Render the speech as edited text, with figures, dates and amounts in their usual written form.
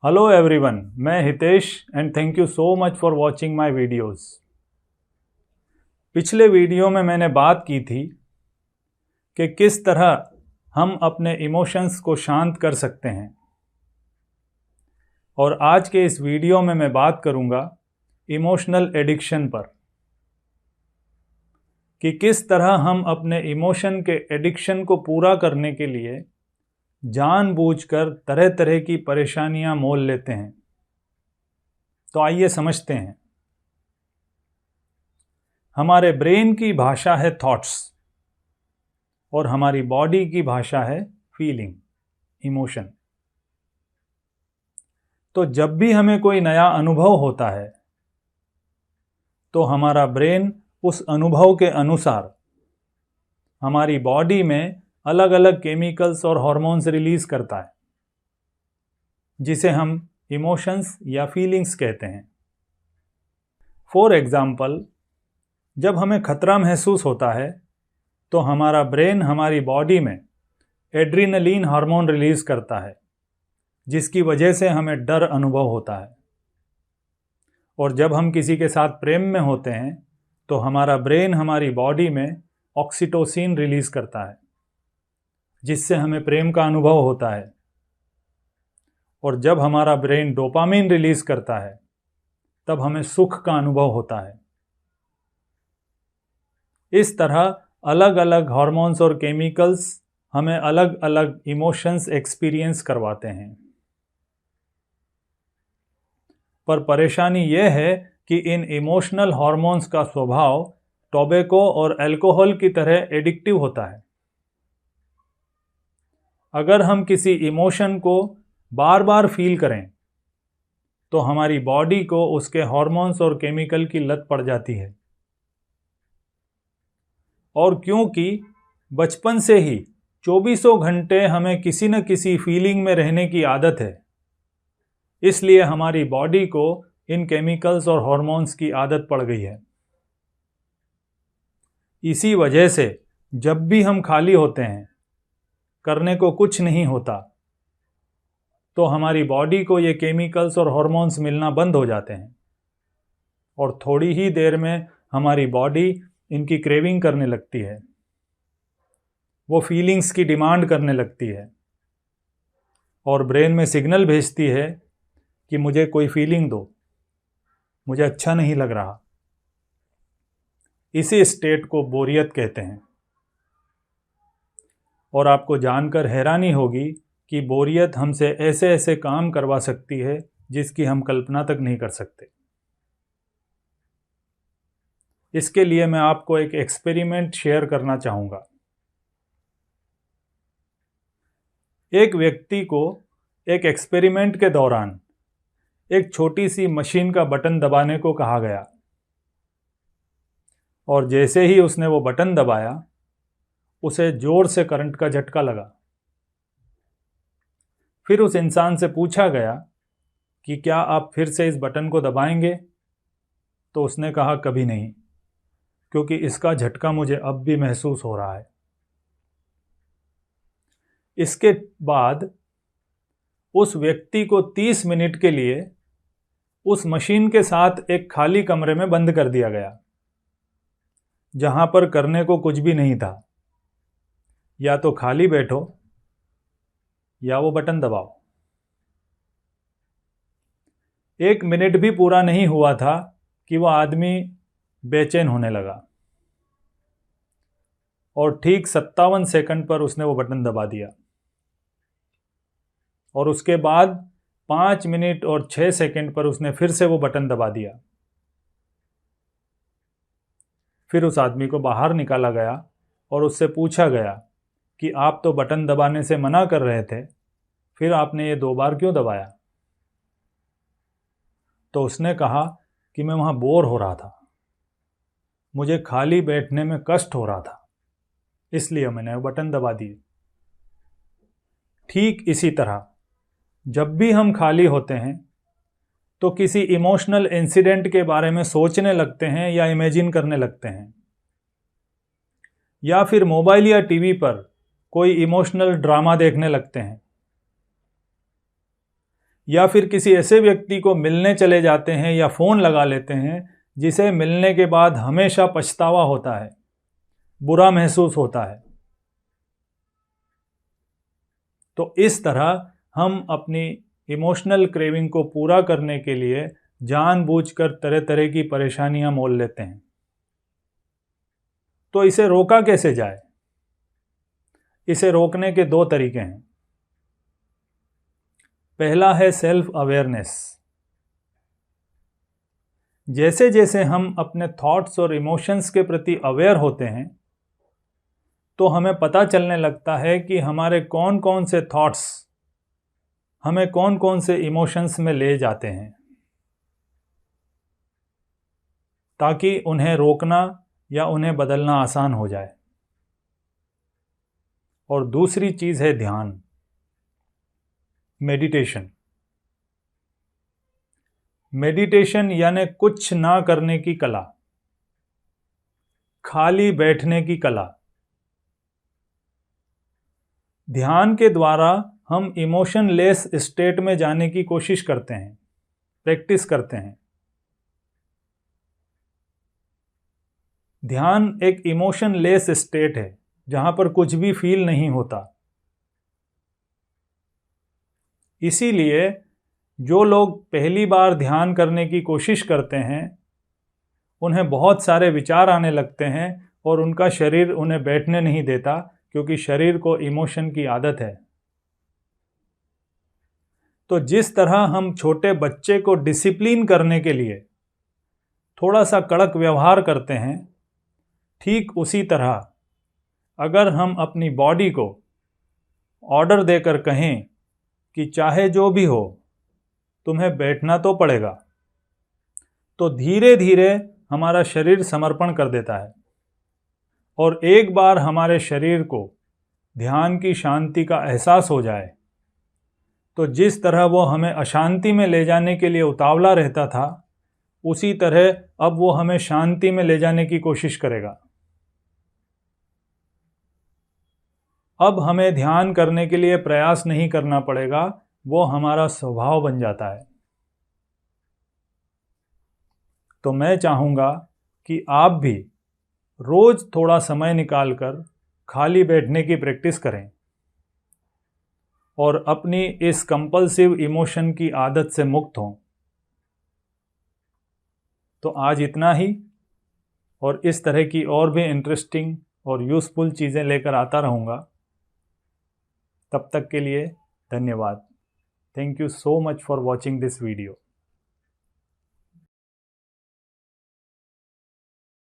Hello everyone, मैं Hitesh and thank you so much for watching my videos. पिछले video में मैंने बात की थी कि किस तरह हम अपने इमोशंस को शांत कर सकते हैं, और आज के इस वीडियो में मैं बात करूंगा इमोशनल एडिक्शन पर कि किस तरह हम अपने इमोशन के एडिक्शन को पूरा करने के लिए जानबूझकर तरह तरह की परेशानियां मोल लेते हैं। तो आइए समझते हैं। हमारे ब्रेन की भाषा है थॉट्स और हमारी बॉडी की भाषा है फीलिंग, इमोशन। तो जब भी हमें कोई नया अनुभव होता है तो हमारा ब्रेन उस अनुभव के अनुसार हमारी बॉडी में अलग अलग केमिकल्स और हार्मोन्स रिलीज करता है, जिसे हम इमोशंस या फीलिंग्स कहते हैं। फॉर एग्जाम्पल, जब हमें खतरा महसूस होता है तो हमारा ब्रेन हमारी बॉडी में एड्रीनलिन हार्मोन रिलीज करता है, जिसकी वजह से हमें डर अनुभव होता है। और जब हम किसी के साथ प्रेम में होते हैं तो हमारा ब्रेन हमारी बॉडी में ऑक्सीटोसिन रिलीज करता है, जिससे हमें प्रेम का अनुभव होता है। और जब हमारा ब्रेन डोपामिन रिलीज करता है तब हमें सुख का अनुभव होता है। इस तरह अलग अलग हार्मोन्स और केमिकल्स हमें अलग अलग इमोशंस एक्सपीरियंस करवाते हैं। पर परेशानी यह है कि इन इमोशनल हार्मोन्स का स्वभाव टोबैको और अल्कोहल की तरह एडिक्टिव होता है। अगर हम किसी इमोशन को बार बार फील करें तो हमारी बॉडी को उसके हार्मोन्स और केमिकल की लत पड़ जाती है। और क्योंकि बचपन से ही 24 घंटे हमें किसी न किसी फीलिंग में रहने की आदत है, इसलिए हमारी बॉडी को इन केमिकल्स और हार्मोन्स की आदत पड़ गई है। इसी वजह से जब भी हम खाली होते हैं, करने को कुछ नहीं होता, तो हमारी बॉडी को ये केमिकल्स और हार्मोन्स मिलना बंद हो जाते हैं और थोड़ी ही देर में हमारी बॉडी इनकी क्रेविंग करने लगती है। वो फीलिंग्स की डिमांड करने लगती है और ब्रेन में सिग्नल भेजती है कि मुझे कोई फीलिंग दो, मुझे अच्छा नहीं लग रहा। इसी स्टेट को बोरियत कहते हैं। और आपको जानकर हैरानी होगी कि बोरियत हमसे ऐसे ऐसे काम करवा सकती है जिसकी हम कल्पना तक नहीं कर सकते। इसके लिए मैं आपको एक एक्सपेरिमेंट शेयर करना चाहूँगा। एक व्यक्ति को एक एक्सपेरिमेंट के दौरान एक छोटी सी मशीन का बटन दबाने को कहा गया, और जैसे ही उसने वो बटन दबाया उसे जोर से करंट का झटका लगा। फिर उस इंसान से पूछा गया कि क्या आप फिर से इस बटन को दबाएंगे? तो उसने कहा कभी नहीं, क्योंकि इसका झटका मुझे अब भी महसूस हो रहा है। इसके बाद उस व्यक्ति को 30 मिनट के लिए उस मशीन के साथ एक खाली कमरे में बंद कर दिया गया, जहां पर करने को कुछ भी नहीं था। या तो खाली बैठो या वो बटन दबाओ। 1 मिनट भी पूरा नहीं हुआ था कि वह आदमी बेचैन होने लगा, और ठीक 57 सेकंड पर उसने वो बटन दबा दिया। और उसके बाद 5 मिनट और 6 सेकंड पर उसने फिर से वो बटन दबा दिया। फिर उस आदमी को बाहर निकाला गया और उससे पूछा गया कि आप तो बटन दबाने से मना कर रहे थे, फिर आपने ये 2 बार क्यों दबाया? तो उसने कहा कि मैं वहां बोर हो रहा था, मुझे खाली बैठने में कष्ट हो रहा था, इसलिए मैंने वो बटन दबा दिए। ठीक इसी तरह जब भी हम खाली होते हैं तो किसी इमोशनल इंसिडेंट के बारे में सोचने लगते हैं या इमेजिन करने लगते हैं, या फिर मोबाइल या टीवी पर कोई इमोशनल ड्रामा देखने लगते हैं। या फिर किसी ऐसे व्यक्ति को मिलने चले जाते हैं या फ़ोन लगा लेते हैं जिसे मिलने के बाद हमेशा पछतावा होता है, बुरा महसूस होता है। तो इस तरह हम अपनी इमोशनल क्रेविंग को पूरा करने के लिए जानबूझकर तरह तरह की परेशानियां मोल लेते हैं। तो इसे रोका कैसे जाए? इसे रोकने के 2 तरीके हैं। पहला है सेल्फ अवेयरनेस। जैसे जैसे हम अपने थॉट्स और इमोशंस के प्रति अवेयर होते हैं तो हमें पता चलने लगता है कि हमारे कौन कौन से थॉट्स हमें कौन कौन से इमोशंस में ले जाते हैं, ताकि उन्हें रोकना या उन्हें बदलना आसान हो जाए। और दूसरी चीज़ है ध्यान, मेडिटेशन। मेडिटेशन यानी कुछ ना करने की कला, खाली बैठने की कला। ध्यान के द्वारा हम इमोशनलेस स्टेट में जाने की कोशिश करते हैं, प्रैक्टिस करते हैं। ध्यान एक इमोशनलेस स्टेट है जहां पर कुछ भी फील नहीं होता। इसीलिए जो लोग पहली बार ध्यान करने की कोशिश करते हैं उन्हें बहुत सारे विचार आने लगते हैं और उनका शरीर उन्हें बैठने नहीं देता, क्योंकि शरीर को इमोशन की आदत है। तो जिस तरह हम छोटे बच्चे को डिसिप्लिन करने के लिए थोड़ा सा कड़क व्यवहार करते हैं, ठीक उसी तरह अगर हम अपनी बॉडी को ऑर्डर देकर कहें कि चाहे जो भी हो तुम्हें बैठना तो पड़ेगा, तो धीरे धीरे हमारा शरीर समर्पण कर देता है। और एक बार हमारे शरीर को ध्यान की शांति का एहसास हो जाए तो जिस तरह वो हमें अशांति में ले जाने के लिए उतावला रहता था, उसी तरह अब वो हमें शांति में ले जाने की कोशिश करेगा। अब हमें ध्यान करने के लिए प्रयास नहीं करना पड़ेगा, वो हमारा स्वभाव बन जाता है। तो मैं चाहूँगा कि आप भी रोज थोड़ा समय निकालकर खाली बैठने की प्रैक्टिस करें और अपनी इस कंपल्सिव इमोशन की आदत से मुक्त हों। तो आज इतना ही, और इस तरह की और भी इंटरेस्टिंग और यूज़फुल चीज़ें लेकर आता रहूँगा। तब तक के लिए धन्यवाद। Thank you so much for watching this video.